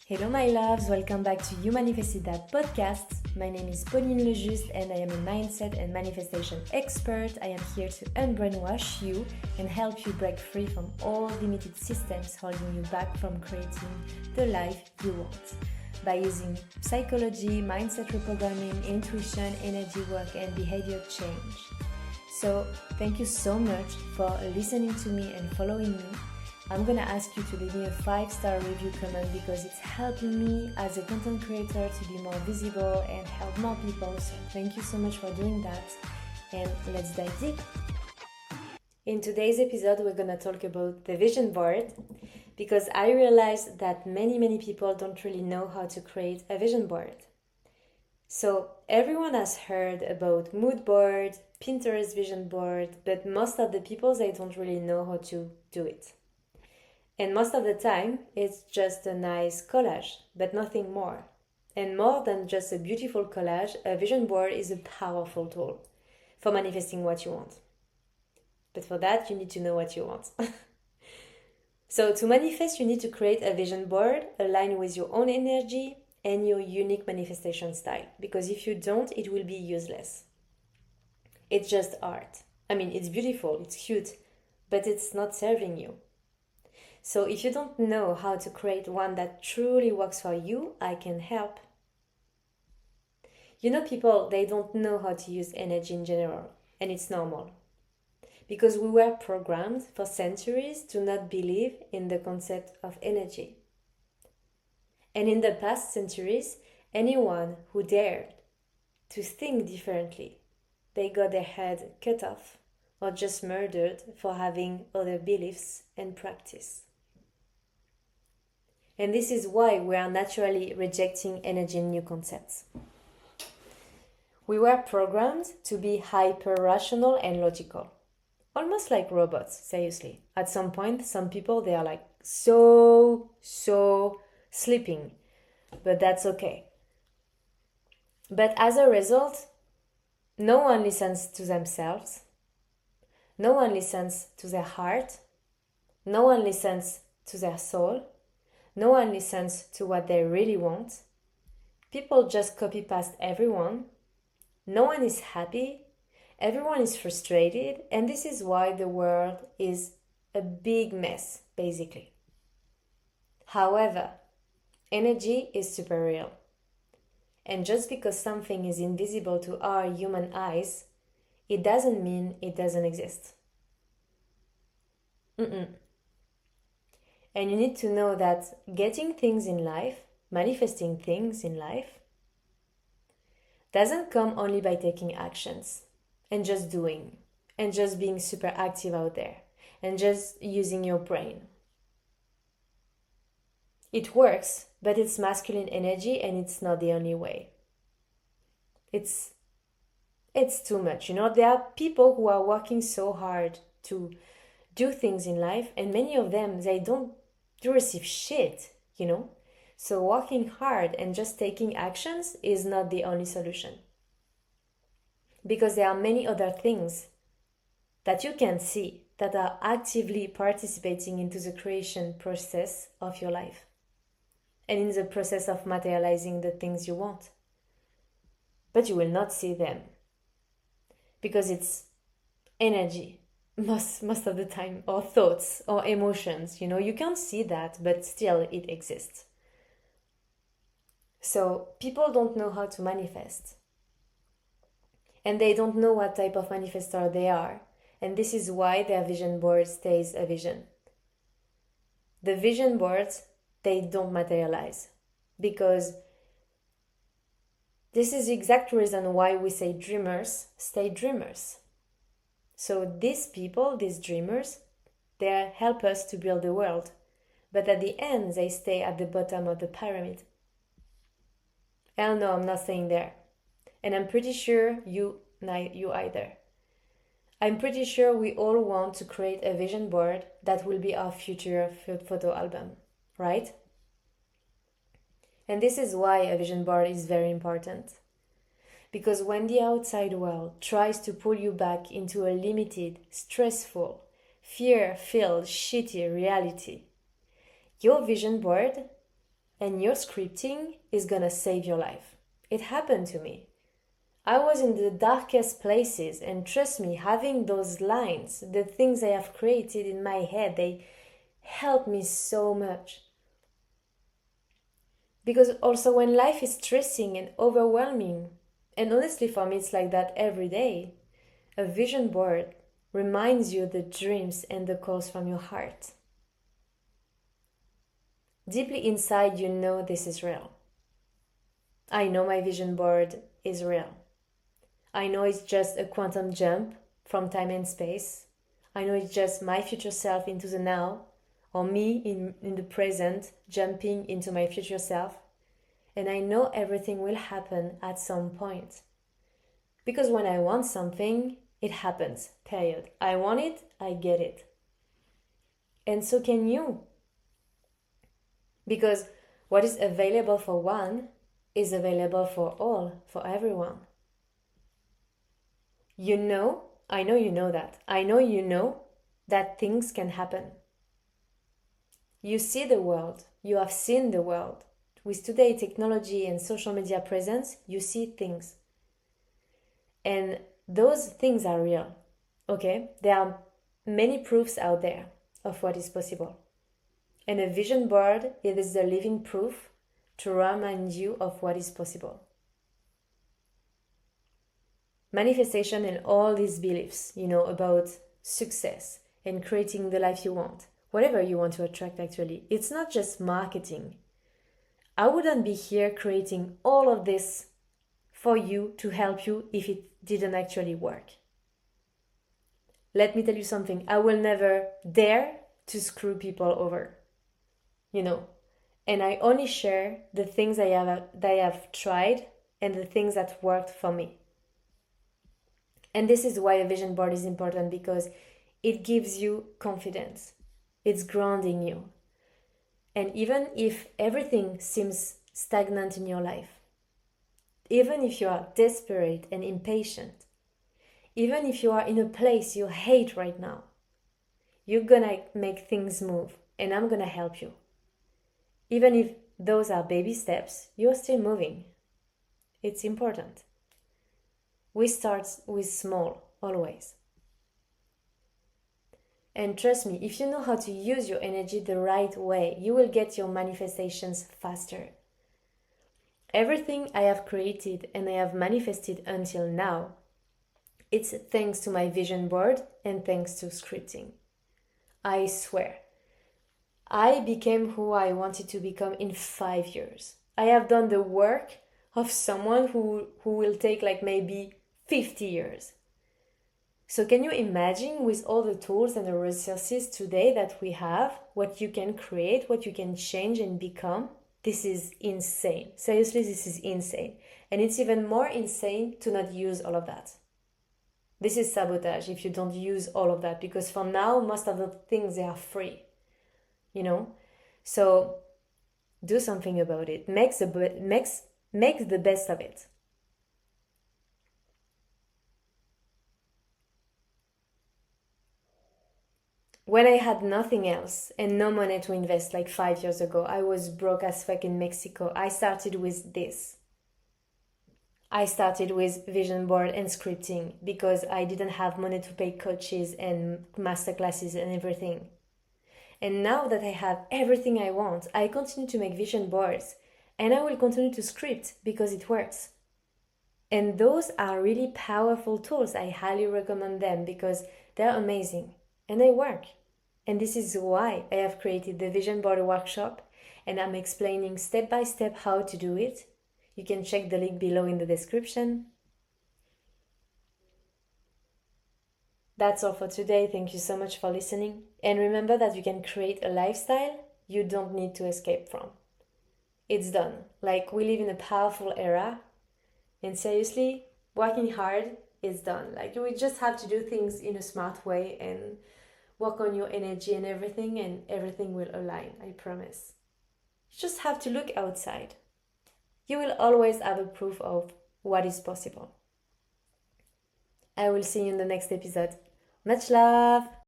Hello my loves, welcome back to You Manifested That podcast. My name is Pauline Lejuste and I am a mindset and manifestation expert. I am here to unbrainwash you and help you break free from all limited systems holding you back from creating the life you want. By using psychology, mindset reprogramming, intuition, energy work and behavior change. So thank you so much for listening to me and following me. I'm gonna ask you to leave me a 5-star review comment because it's helping me as a content creator to be more visible and help more people. So thank you so much for doing that, and let's dive deep. In today's episode, we're gonna talk about the vision board because I realized that many people don't really know how to create a vision board. So everyone has heard about mood board, Pinterest vision board, but most of the people, they don't really know how to do it. And most of the time, it's just a nice collage, but nothing more. And more than just a beautiful collage, a vision board is a powerful tool for manifesting what you want. But for that, you need to know what you want. So to manifest, you need to create a vision board aligned with your own energy and your unique manifestation style. Because if you don't, it will be useless. It's just art. I mean, it's beautiful, it's cute, but it's not serving you. So if you don't know how to create one that truly works for you, I can help. You know, people, they don't know how to use energy in general, and it's normal. Because we were programmed for centuries to not believe in the concept of energy. And in the past centuries, anyone who dared to think differently, they got their head cut off or just murdered for having other beliefs and practice. And this is why we are naturally rejecting energy and new concepts. We were programmed to be hyper-rational and logical. Almost like robots, seriously. At some point, some people, they are like so sleeping. But that's okay. But as a result, no one listens to themselves. No one listens to their heart. No one listens to their soul. No one listens to what they really want. People just copy past everyone. No one is happy. Everyone is frustrated. And this is why the world is a big mess, basically. However, energy is super real. And just because something is invisible to our human eyes, it doesn't mean it doesn't exist. And you need to know that getting things in life, manifesting things in life, doesn't come only by taking actions and just doing and just being super active out there and just using your brain. It works, but it's masculine energy and it's not the only way. It's too much. You know, there are people who are working so hard to do things in life, and many of them, they don't receive shit, you know. So working hard and just taking actions is not the only solution. Because there are many other things that you can see that are actively participating into the creation process of your life and in the process of materializing the things you want. But you will not see them because it's energy. Most of the time, or thoughts or emotions, you know, you can't see that, but still it exists. So people don't know how to manifest, and they don't know what type of manifestor they are, and this is why their vision board stays a vision. The vision boards, they don't materialize, because this is the exact reason why we say dreamers stay dreamers. So these people, these dreamers, they help us to build the world. But at the end, they stay at the bottom of the pyramid. Hell no, I'm not staying there. And I'm pretty sure you either. I'm pretty sure we all want to create a vision board that will be our future photo album, right? And this is why a vision board is very important. Because when the outside world tries to pull you back into a limited, stressful, fear-filled, shitty reality, your vision board And your scripting is gonna save your life. It happened to me. I was in the darkest places, and trust me, having those lines, the things I have created in my head, they help me so much. Because also when life is stressing and overwhelming, and honestly for me it's like that every day, a vision board reminds you the dreams and the calls from your heart. Deeply inside you know this is real. I know my vision board is real. I know it's just a quantum jump from time and space. I know it's just my future self into the now, or me in the present jumping into my future self. And I know everything will happen at some point. Because when I want something, it happens, period. I want it, I get it. And so can you. Because what is available for one is available for all, for everyone. You know, I know you know that. I know you know that things can happen. You see the world. You have seen the world. With today technology and social media presence, you see things. And those things are real. Okay? There are many proofs out there of what is possible. And a vision board is the living proof to remind you of what is possible. Manifestation and all these beliefs, about success and creating the life you want, whatever you want to attract actually, it's not just marketing. I wouldn't be here creating all of this for you to help you if it didn't actually work. Let me tell you something, I will never dare to screw people over, and I only share the things I have tried and the things that worked for me. And this is why a vision board is important, because it gives you confidence. It's grounding you. And even if everything seems stagnant in your life, even if you are desperate and impatient, even if you are in a place you hate right now, you're gonna make things move, and I'm gonna help you. Even if those are baby steps, you're still moving. It's important. We start with small, always. And trust me, if you know how to use your energy the right way, you will get your manifestations faster. Everything I have created and I have manifested until now, it's thanks to my vision board and thanks to scripting. I swear, I became who I wanted to become in 5 years. I have done the work of someone who will take maybe 50 years. So can you imagine, with all the tools and the resources today that we have, what you can create, what you can change and become? This is insane. Seriously, this is insane. And it's even more insane to not use all of that. This is sabotage if you don't use all of that, because for now, most of the things, they are free. So do something about it. Make the best of it. When I had nothing else and no money to invest 5 years ago, I was broke as fuck in Mexico. I started with this. I started with vision board and scripting because I didn't have money to pay coaches and masterclasses and everything. And now that I have everything I want, I continue to make vision boards and I will continue to script because it works. And those are really powerful tools. I highly recommend them because they're amazing and they work. And this is why I have created the Vision Board Workshop and I'm explaining step by step how to do it. You can check the link below in the description. That's all for today. Thank you so much for listening. And remember that you can create a lifestyle you don't need to escape from. It's done. We live in a powerful era. And seriously, working hard is done. You just have to do things in a smart way and work on your energy and everything will align, I promise. You just have to look outside. You will always have a proof of what is possible. I will see you in the next episode. Much love!